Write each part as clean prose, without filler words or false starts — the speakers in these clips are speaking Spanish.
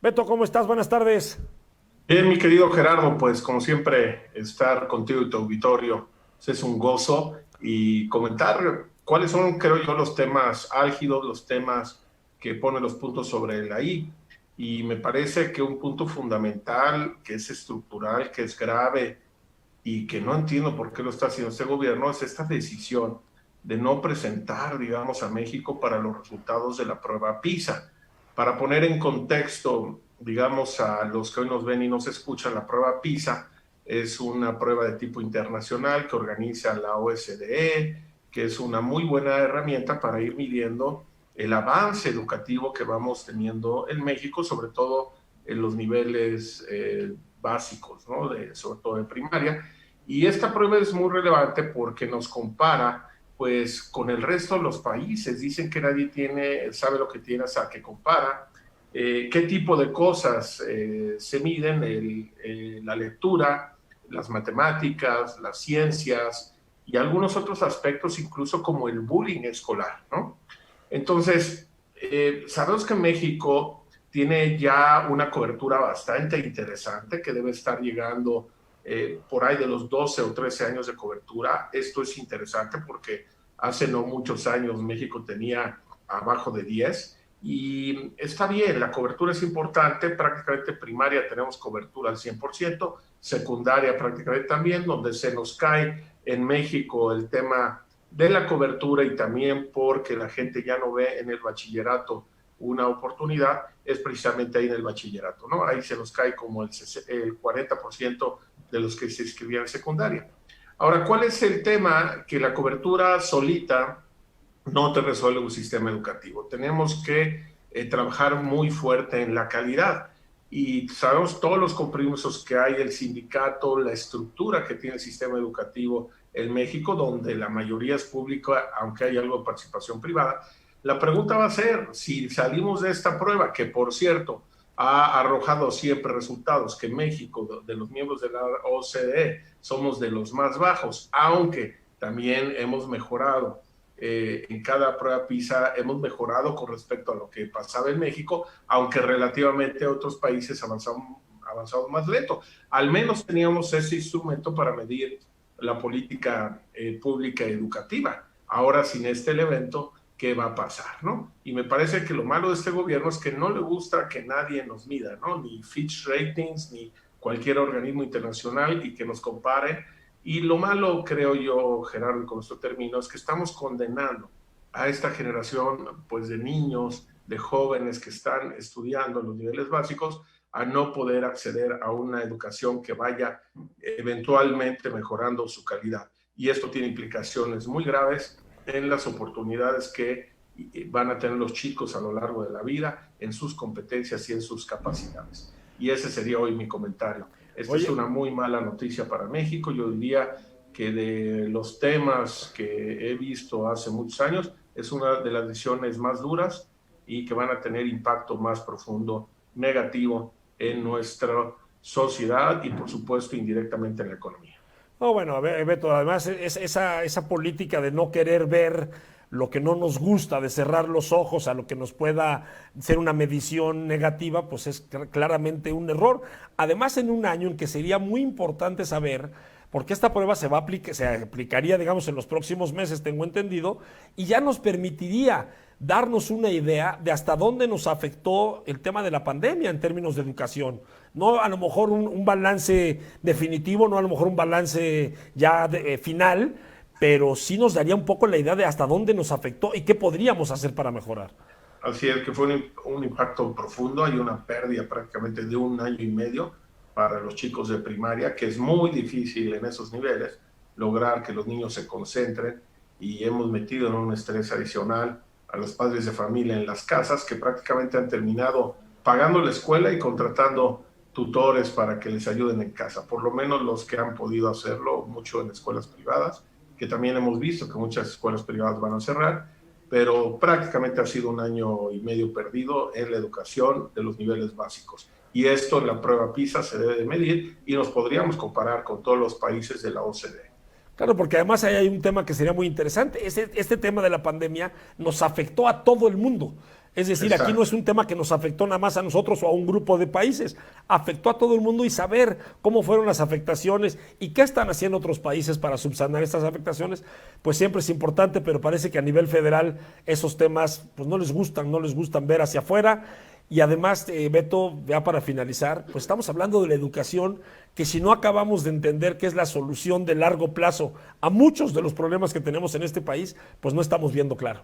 Beto, ¿cómo estás? Buenas tardes. Bien, mi querido Gerardo, pues como siempre, estar contigo y tu auditorio es un gozo y comentar cuáles son, creo yo, los temas álgidos, los temas que ponen los puntos sobre la I. Y me parece que un punto fundamental, que es estructural, que es grave y que no entiendo por qué lo está haciendo este gobierno, es esta decisión de no presentar, digamos, a México para los resultados de la prueba PISA. Para poner en contexto, digamos, a los que hoy nos ven y nos escuchan, la prueba PISA es una prueba de tipo internacional que organiza la OSDE, que es una muy buena herramienta para ir midiendo el avance educativo que vamos teniendo en México, sobre todo en los niveles básicos, ¿no? Sobre todo de primaria. Y esta prueba es muy relevante porque nos compara pues con el resto de los países. Dicen que nadie sabe lo que tiene hasta que compara. ¿Qué tipo de cosas se miden? La lectura, las matemáticas, las ciencias y algunos otros aspectos, incluso como el bullying escolar, ¿no? Entonces, sabemos que México tiene ya una cobertura bastante interesante que debe estar llegando por ahí de los 12 o 13 años de cobertura. Esto es interesante porque hace no muchos años México tenía abajo de 10 y está bien, la cobertura es importante, prácticamente primaria tenemos cobertura al 100%, secundaria prácticamente también, donde se nos cae en México el tema de la cobertura y también porque la gente ya no ve en el bachillerato una oportunidad, es precisamente ahí en el bachillerato, ¿no? Ahí se nos cae como el 40% de los que se inscribían en secundaria. Ahora, ¿cuál es el tema? Que la cobertura solita no te resuelve un sistema educativo. Tenemos que trabajar muy fuerte en la calidad. Y sabemos todos los compromisos que hay, el sindicato, la estructura que tiene el sistema educativo en México, donde la mayoría es pública, aunque hay algo de participación privada. La pregunta va a ser, si salimos de esta prueba, que por cierto ha arrojado siempre resultados, que México, de los miembros de la OCDE, somos de los más bajos, aunque también hemos mejorado en cada prueba PISA hemos mejorado con respecto a lo que pasaba en México, aunque relativamente otros países avanzamos más lento. Al menos teníamos ese instrumento para medir la política pública educativa. Ahora, sin este evento, ¿qué va a pasar? ¿No? Y me parece que lo malo de este gobierno es que no le gusta que nadie nos mida, ¿no? Ni Fitch Ratings, ni cualquier organismo internacional y que nos compare. Y lo malo, creo yo, Gerardo, y con esto termino, es que estamos condenando a esta generación pues, de niños, de jóvenes que están estudiando en los niveles básicos a no poder acceder a una educación que vaya eventualmente mejorando su calidad. Y esto tiene implicaciones muy graves en las oportunidades que van a tener los chicos a lo largo de la vida, en sus competencias y en sus capacidades. Y ese sería hoy mi comentario. Esta es Oye, una muy mala noticia para México. Yo diría que de los temas que he visto hace muchos años, es una de las decisiones más duras y que van a tener impacto más profundo, negativo en nuestra sociedad y, por supuesto, indirectamente en la economía. no, bueno, a ver, Beto, además esa política de no querer ver lo que no nos gusta, de cerrar los ojos a lo que nos pueda ser una medición negativa, pues es claramente un error. Además, en un año en que sería muy importante saber, porque esta prueba se aplicaría, digamos, en los próximos meses, tengo entendido, y ya nos permitiría darnos una idea de hasta dónde nos afectó el tema de la pandemia en términos de educación. No a lo mejor un balance definitivo, no a lo mejor un balance ya final, pero sí nos daría un poco la idea de hasta dónde nos afectó y qué podríamos hacer para mejorar. Así es que fue un impacto profundo, hay una pérdida prácticamente de un año y medio para los chicos de primaria, que es muy difícil en esos niveles lograr que los niños se concentren y hemos metido en un estrés adicional a los padres de familia en las casas que prácticamente han terminado pagando la escuela y contratando tutores para que les ayuden en casa, por lo menos los que han podido hacerlo, mucho en escuelas privadas, que también hemos visto que muchas escuelas privadas van a cerrar, pero prácticamente ha sido un año y medio perdido en la educación de los niveles básicos. Y esto en la prueba PISA se debe de medir y nos podríamos comparar con todos los países de la OCDE. Claro, porque además ahí hay un tema que sería muy interesante. Este tema de la pandemia nos afectó a todo el mundo. Es decir, aquí Exacto. no es un tema que nos afectó nada más a nosotros o a un grupo de países, afectó a todo el mundo y saber cómo fueron las afectaciones y qué están haciendo otros países para subsanar estas afectaciones, pues siempre es importante, pero parece que a nivel federal esos temas pues no les gustan ver hacia afuera. Y además, Beto, ya para finalizar, pues estamos hablando de la educación, que si no acabamos de entender qué es la solución de largo plazo a muchos de los problemas que tenemos en este país, pues no estamos viendo claro.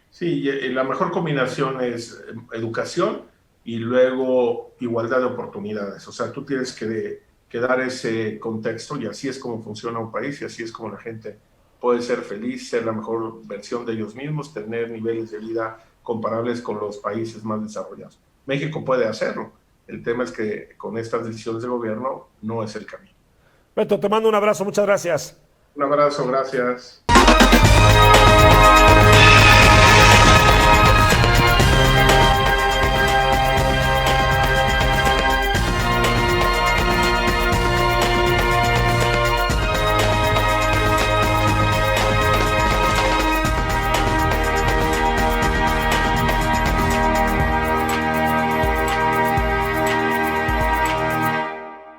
Sí, la mejor combinación es educación y luego igualdad de oportunidades. O sea, tú tienes que dar ese contexto y así es como funciona un país y así es como la gente puede ser feliz, ser la mejor versión de ellos mismos, tener niveles de vida comparables con los países más desarrollados. México puede hacerlo. El tema es que con estas decisiones de gobierno no es el camino. Beto, te mando un abrazo, muchas gracias. Un abrazo, gracias.